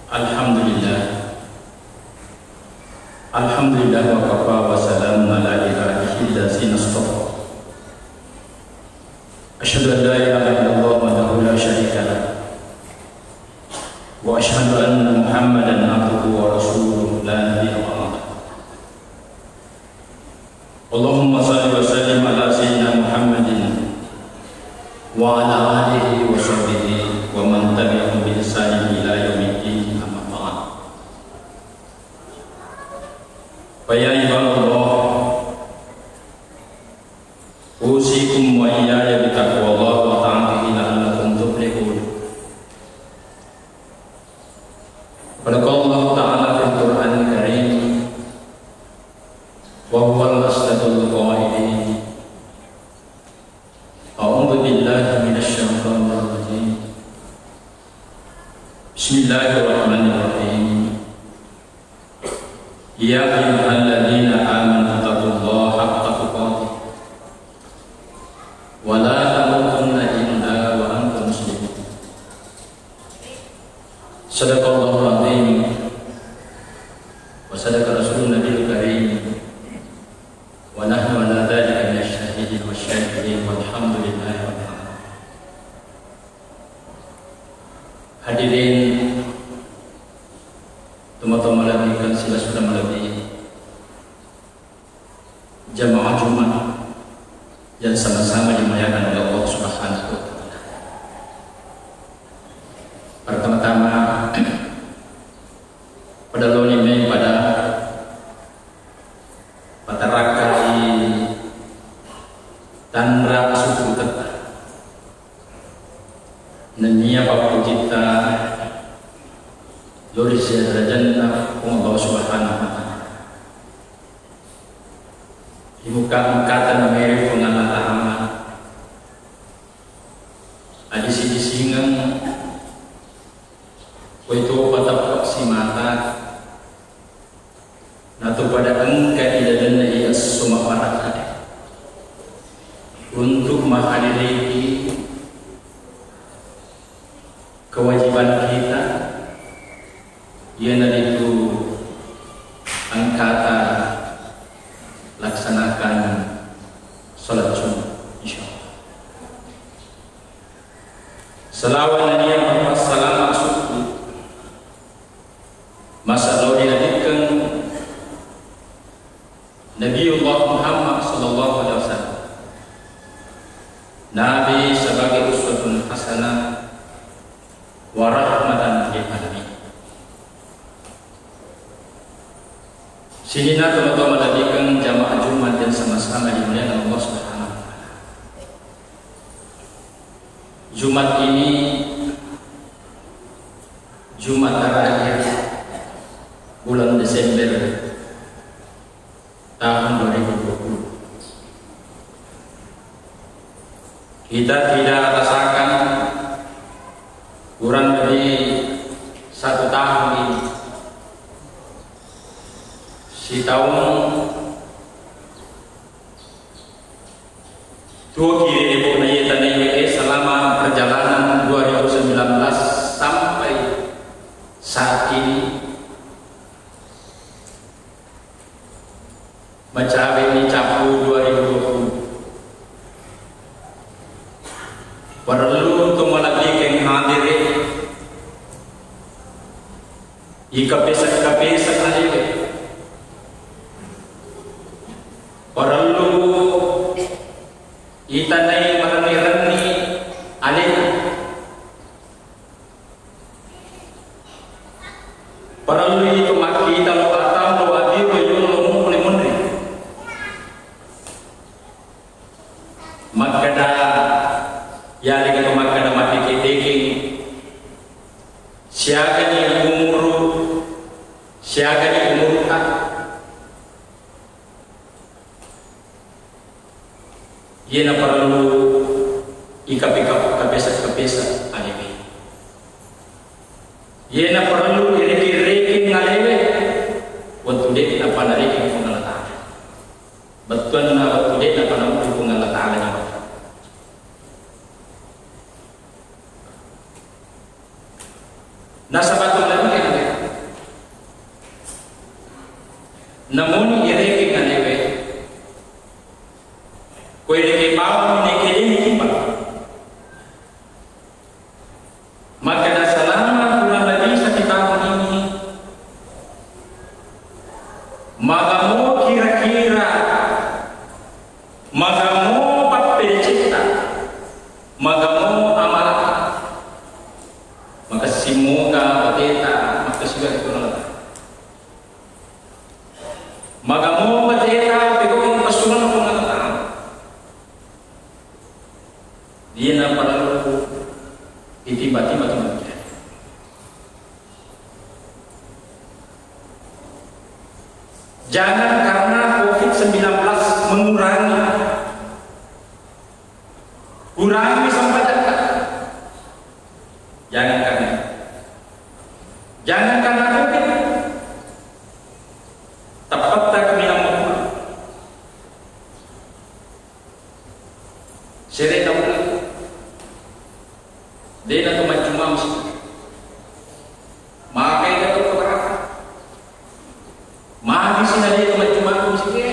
Alhamdulillah. Alhamdulillah wa kafa wa salamun ala ibadihi allazina istafa. Asyhadu an la ilaha illallah wahdahu la syarika lah. Wa asyhadu anna Muhammadan abduhu wa rasuluhu la nabiyya ba'dahu. Allahumma shalli wa sallim ala sayyidina Muhammadin wa ala alihi wa sahbihi wa man tabi'ahum bi ihsanin ila yaumiddin. Amma ba'd. Fa ya ibadallah, usikum wa iyaya bi taqwallah wa ta'atihi la'allakum tuflihun. Qala ta'ala fil Qur'anil Karim wa huwal asdaqul qailin. A'udzu billahi minasy syaithanir rajim. Bismillahirrahmanirrahim. Ya ayyuhalladzina amanu taqullaha haqqa tuqatih wa la tamutunna illa wa antum muslimun. Shadaqallahul azim wa sadaqa rasulun nabiyil karim wa nahnu ala dzalika minasy syahidin wasyakirin walhamdulillahi rabbil alamin. Hadirin teman-teman melakukan sila sudah melebihi jamaah Jumat yang sama-sama dimuliakan oleh Allah Subhanahu wa taala. Pertama-tama pada lonime pada patarakai tandra suku kita nania bapak kita Lori Jannah Allah Subhanahu wa taala. Di muka-muka namanya pengalatan adi sisi singang itu patap si mata natu pada engkau tidak ada semua para untuk menghadiri kewajiban kita. Ia itu angkata laksanakan salat Jumat insyaallah. Selawat yang wassalam syukur masalah dihadirkan Nabiullah Muhammad sallallahu alaihi wasallam, Nabi sebagai uswatun hasanah wa rahmatan lil alamin. Sini teman-teman melakukan jamaah Jumat dan sama-sama dimuliakan Allah Subhanahu wa taala. Jumat ini Jumat terakhir bulan Desember tahun 2020. Kita tidak rasakan kurang lebih 1 tahun ini. Si tahun dua kiri ibu naya tanah selama perjalanan 2019 sampai saat ini mencapai ini capu 2020. Perlu untuk melatih hadir jika besok lagi perlu itanai marani alih perlu itu maki kita lo atam lo adi lo yun lo munri makada ya lagi makada mati kita siaga ni umuru siaga ni umuru Ia perlu ikap-ikap kapesa alimi. Ia perlu reking alimi untuk dia apa nari pengalatan. Betul na waktu dia apa nama pengalatan nya. Nah sahabat lagi namun ireke nganewe ko ireke bawa ni kene timba maka dah selama kurang lebih 1 tahun ini magamu kira-kira magamu papecita magamu amalan maka simuka bateta maka sudah itu magamu bateta pegong pasunan pengataan dia nak perlu tiba-tiba teman. Jangan karena COVID-19 kurangi sampai dekat. Jangan karena COVID tepat tak minang mukul. Sere tahu dia nak cuma mesti makai kata keberapa mah di sini dia cuma mesti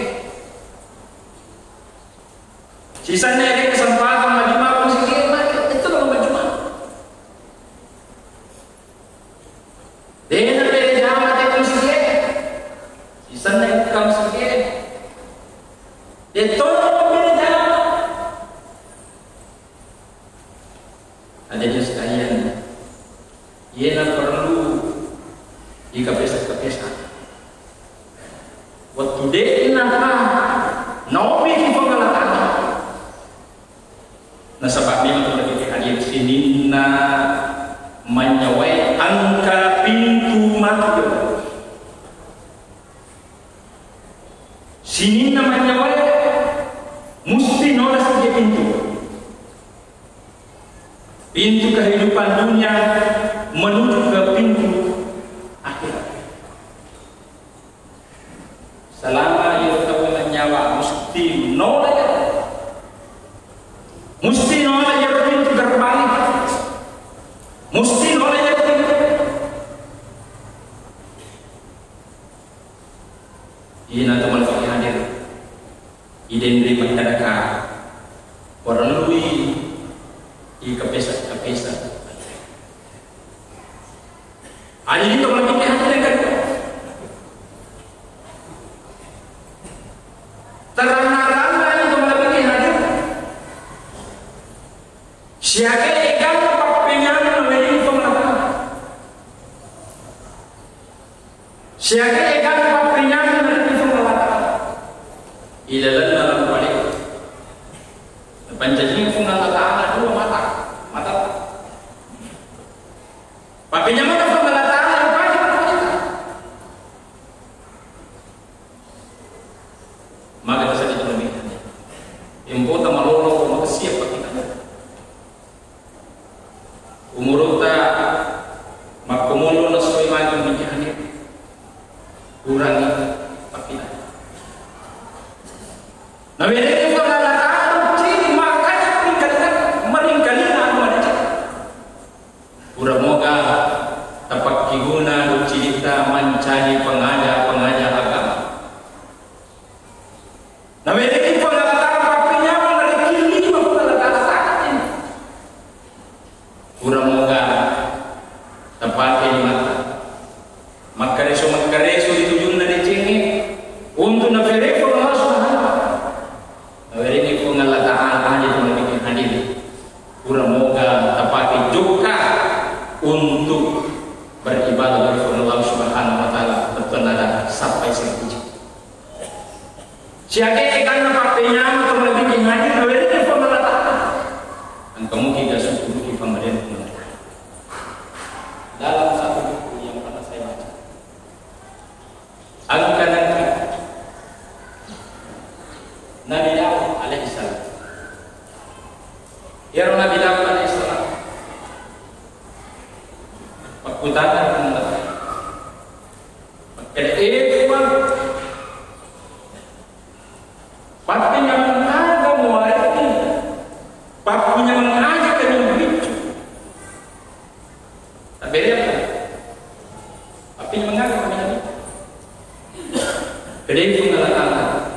sisanya dia kesempatan cuma mesti itu cuma dia nak beri jamaah dia mesti sisanya kamu mesti dia tolong beri jamaah ada dia sekalian ia nak perlu di kapesa waktu dia napa naomi di pengalatan na sebab ni untuk lebih hadir sini na menyawai angka pintu mati sini na menyawai mesti nolak saja pintu kehidupan dunia menuju ke pintu akhirat. Selama ia tahu nyawa mesti nolak ya pintu gerbang, mesti nolak ya pintu. Ini teman kita hadir, identik masyarakat orang lui di kapesa. Hari ini teman kita hadir kan? Terang-terang ini teman kita hadir. Siapa ikan papenya menjadi pemerintah? Siapa ikan papenya menjadi pemerintah? Idalah dalam balik. Panjangnya fungal Allah dua mata. Papenya mana pemerintah? Maka bisa diturunkan. Impota malolo maka siap kita. Umurta makomono na soy magi mikani. Kurangi pakita. Nawere ko na lataan cini makanya meringkalina anu ada. Ura moga tapak kiguna do cerita mencari pengajar agama. Nawere ko na lataan papinya mengaliki lima lataan ini. Ura moga tempatnya di mata. Makareso ditujun na dicingin untuk nawere ko na subhanallah. Nawere ko na lataan aja dengan bikin hadir. Ura moga tempatnya juga untuk beribadah kepada Allah Subhanahu wa taala bertenaga sampai setuju. Siapa ikan papenya atau lebih hadir nawere ko na lataan. Kamu tidak syukur di pemerintah. Dalam satu buku yang pernah saya baca, angka-angka Nabi Daud alaihissalam. Ya Nabi Daud alaihissalam. Pakutana pendapat. Kada ekman. Papinya mengaga muariti. Papinya mengaga kenyumbit. Tapi dia mengaga kami Nabi. Beri pengalaman.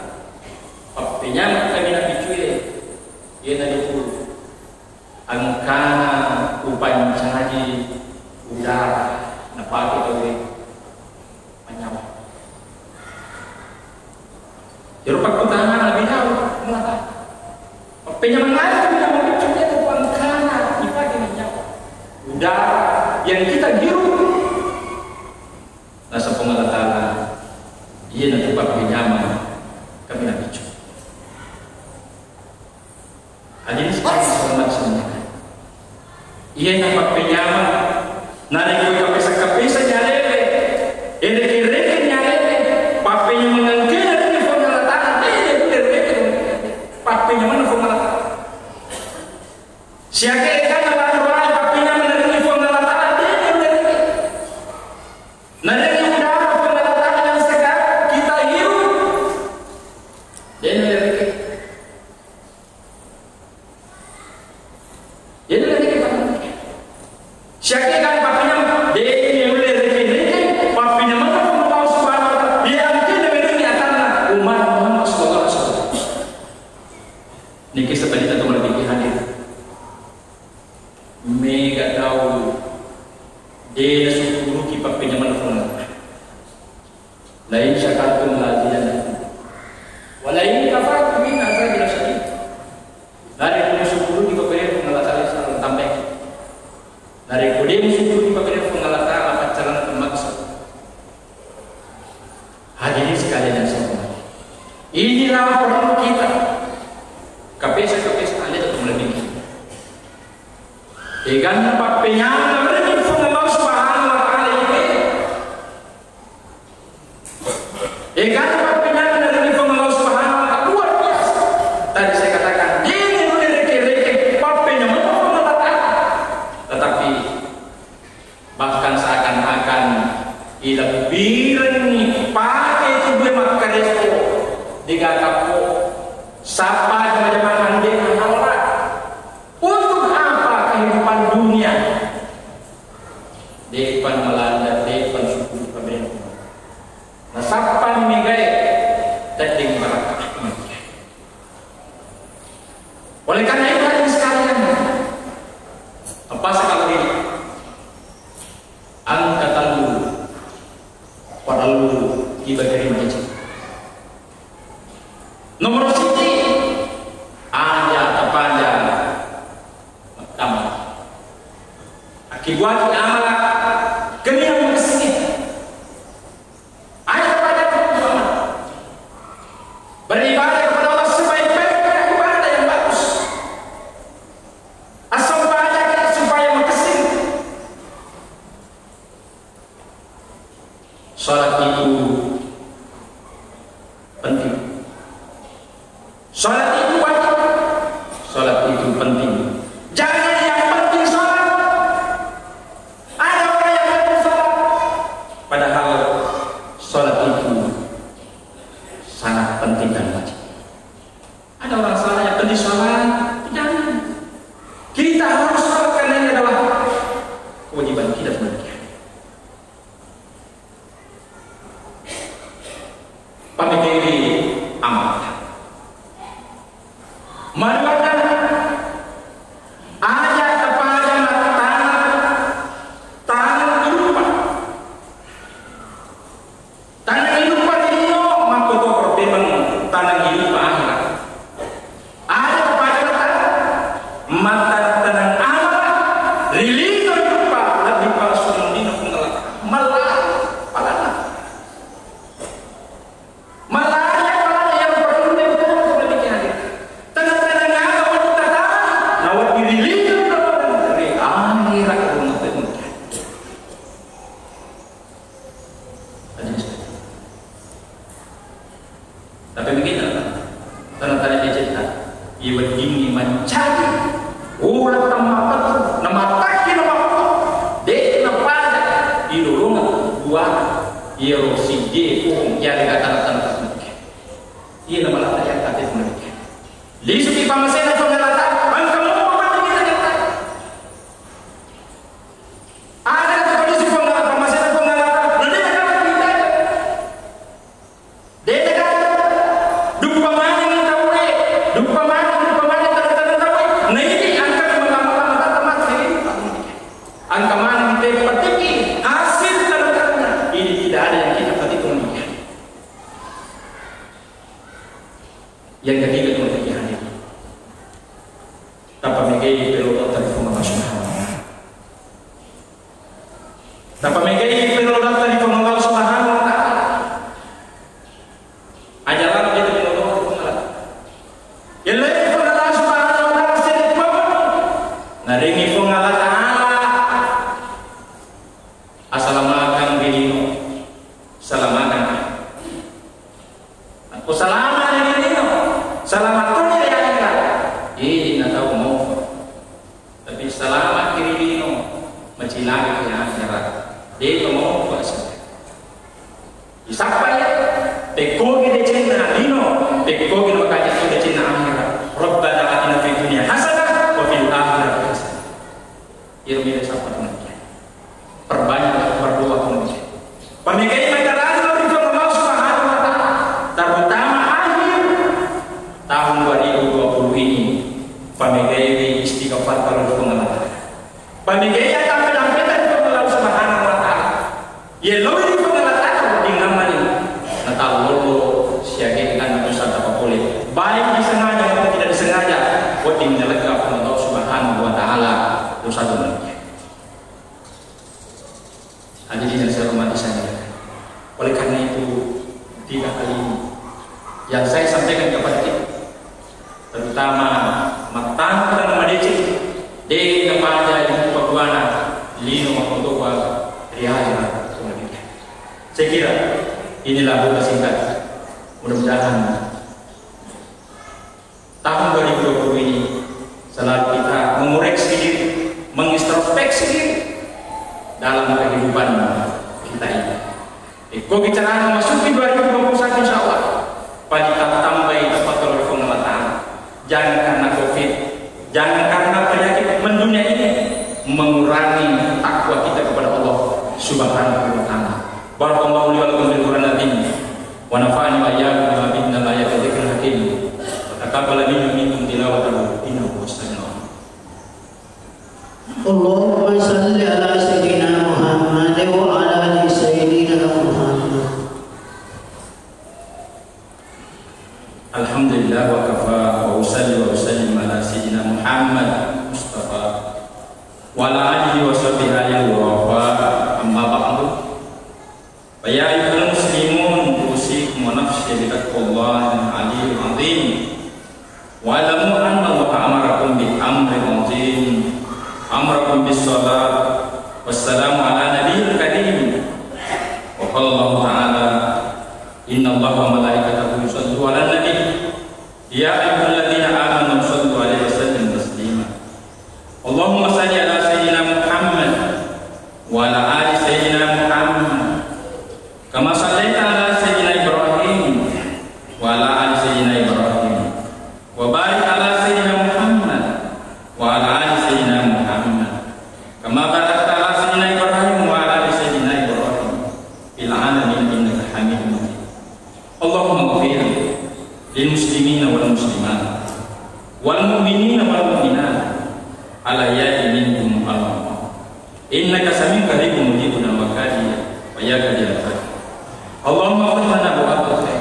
Papenya kami nak bicuye. Ia nak itu. Angkana upancari udara napaki kawe manyawa. Jadi pagkutangan lebih tahu mengata. Papenya mengalir kami nak bicuye itu angkana dipaki manyawa. Udara yang kita hirup. Nasa pengalatana ia na tempat nyaman kami nak bicu. Hadirin sekalian hormat semuanya. Ia nampak penyaman nari ko kapisa nyalele. Ene kireke nyalele. Papenya mengangkena ni pengalatana dia kireke. Papenya mana pengalatana. Siapa kan orang papenya menerima pengalatana dia kireke. Nari lain syakartum lazidannakum wa lain kafartum min azabil syadid. Dari musuh di pemberian pengalaman tambah. Dari kode musuh di pemberian pengalaman pacaran termaksud. Hadirin sekalian yang saya hormati. Inilah perlu kita. Kapesa ada untuk melebih. Dengan tempat penyang melebih Allah Subhanahu wa taala ini. Dengan tempat penyang melebih Allah Subhanahu wa taala luar biasa. Tadi saya katakan ini reke-reke papenya Allah. Tetapi bahkan seakan-akan ilang bireng pakai itu gue makan itu digatapo sapa jamaah ande Allah. Untuk apa kehidupan dunia? Depan melanda, depan suku pemerintah. Nah, sapa migai tading barakah. Oleh karena itu hadirin sekalian, apa sekali ini? Angkatan dulu, padahal tiba dari macam. Nomor siji ada terpanjang pertama akibat amal kena kesini ada pada pertama beribadah kepada Allah sebaik-baiknya ibadah yang bagus asal banyak supaya mengesin. Salat itu penting. Salat itu wajib. Salat itu penting. Jangan yang penting salat. Ada orang yang penting salat. Padahal salat itu sangat penting dan wajib. Ada orang salah yang penting salat. Jangan. Kita harus salat karena ini adalah kewajiban kita sebenarnya. Pamikiri amal. Marilah ayat kepada tanah kehidupan. Tanah kehidupan ini makoto pertemuan tanah kehidupan akhirat. Ayat kepada mata tanah amal rilino lupa lebih palsu dino pengelak malah palana. Tapi begini tanda-tanda dia cerita iwan dingin mencari orang nama taki nama dek nama idolongan dua iro si je yang ada tanda-tanda mereka ia nama lata yang kata mereka lisu di pamasena pengalata angka mau mati kita cerita ada kondisi pengalata pamasena pengalata nanti akan kita dek Tanpa megai penolong dari Allah Subhanahu wa taala. Ajaran kita penolong pengalat. Yang lain Allah Subhanahu wa taala sedih mama. Naringi pengalat Assalamualaikum bilino. Salamakan. Aku salaman bilino. Salamatun ya akhirat. Ini nak tahu mau. Tapi selamat bilino. Macilagi ya akhirat. Dia mau puasa. Isapa ya? Tekogi de cina dino, tekogi no kaji de cina akhirat. Rabbana atina fid dunya hasanah wa fil akhirati hasanah. Irmi sapa nanti. Perbanyak berdoa kemudian. Pemikiran mereka lalu di Allah Subhanahu wa taala. Terutama akhir tahun 2020 ini. Pemikiran istighfar kalau pengalat. Pemikiran ya lo ini pengelatan di namanya natal lo siagikan atau satu apa boleh baik disengaja maupun tidak disengaja buat menyelekap Allah Subhanahu wa taala dosa dosanya. Hadirin yang saya hormati sekalian. Oleh karena itu 3 kali ini yang saya sampaikan kepada kita terutama matang dan madeci di kepada ibu pagwana lino makotowa riaya. Saya kira inilah buka singkat. Mudah-mudahan tahun 2020 ini selalu kita mengoreksi diri, mengintrospeksi diri dalam kehidupan kita ini. Kau bicara memasuki 2021 insya Allah. Pada tambahi faktor pengamatan. Jangan karena COVID, jangan karena penyakit mendunia ini mengurangi takwa kita kepada Allah Subhanahu wa taala. Barakallahu li wa lakum bil Qur'anil azim wa nafa'ani wa iyyakum bima fihi min al-ayati wa dzikril hakim wa taqabbal minkum tilawatahu innahu was-sami'ul 'alim. Allahumma shalli ala sayyidina Muhammad wa ala ali sayyidina Muhammad. Alhamdulillah wa kafa wa usalli wa usallim ala sayyidina Muhammad Mustafa wa ala alihi wa sahbihi wa wafa amma ba'du. Ya ayyuhal muslimun usikum wa nafsi bi taqwallahi al-'aliyyil 'azim wa alamu anna Allah amarakum bi amrin 'azim amarakum bis salat wassalamu ala nabiyil karim wa qala Allah ta'ala inna Allaha wa malaikatahu yusholluna 'alan nabi ya ayyuhalladzina amanu shallu 'alaihi wa sallimu taslima. Allahumma shalli ala sayyidina Muhammad wa ala ali sayyidina Muhammad kama sallaita ala sayyidina Ibrahim wa ala ali sayyidina Ibrahim wa barik ala sayyidina Muhammad wa ala ali sayyidina Muhammad kama barakta ala sayyidina Ibrahim wa ala ali sayyidina Ibrahim fil alamin innaka Hamidum Majid. Allahumma ighfir lil muslimina wal muslimat wal mu'minina wal mu'minat ala yadi minkum Allah innaka sami'un qaribun mujibun al-wakadi wa ya kadil fatih. Allahumma qulna bu'atul khair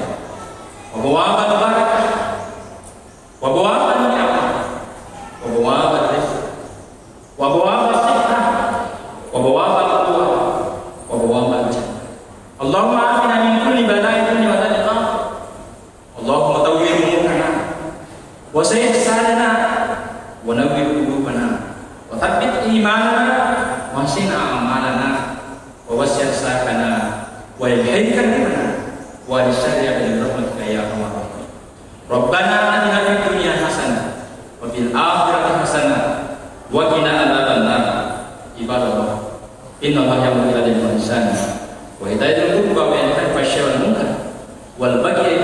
wa bu'atul barakah wa bu'atul ni'mah wa bu'atul rizq wa bu'atul sihah wa bu'atul quwwah wa bu'atul jannah. Allahumma afina min kulli bala'in dunya wa dal akhirah. Allahumma tawwir umurana wa sayyid sadana wa nawwir qulubana wa thabbit imanana wa hasina a'malana wa wasi' sakana wa ilhaikan dimana wa disyari'a bin rahmatika ya arhamar rahimin. Rabbana atina fid dunya hasanah wa fil akhirati hasanah wa qina adzabannar. Ibadallah innallaha ya'muru bil adli wal ihsan wa ita'i dzil qurba wa yanha 'anil fahsya'i wal munkar wal baghi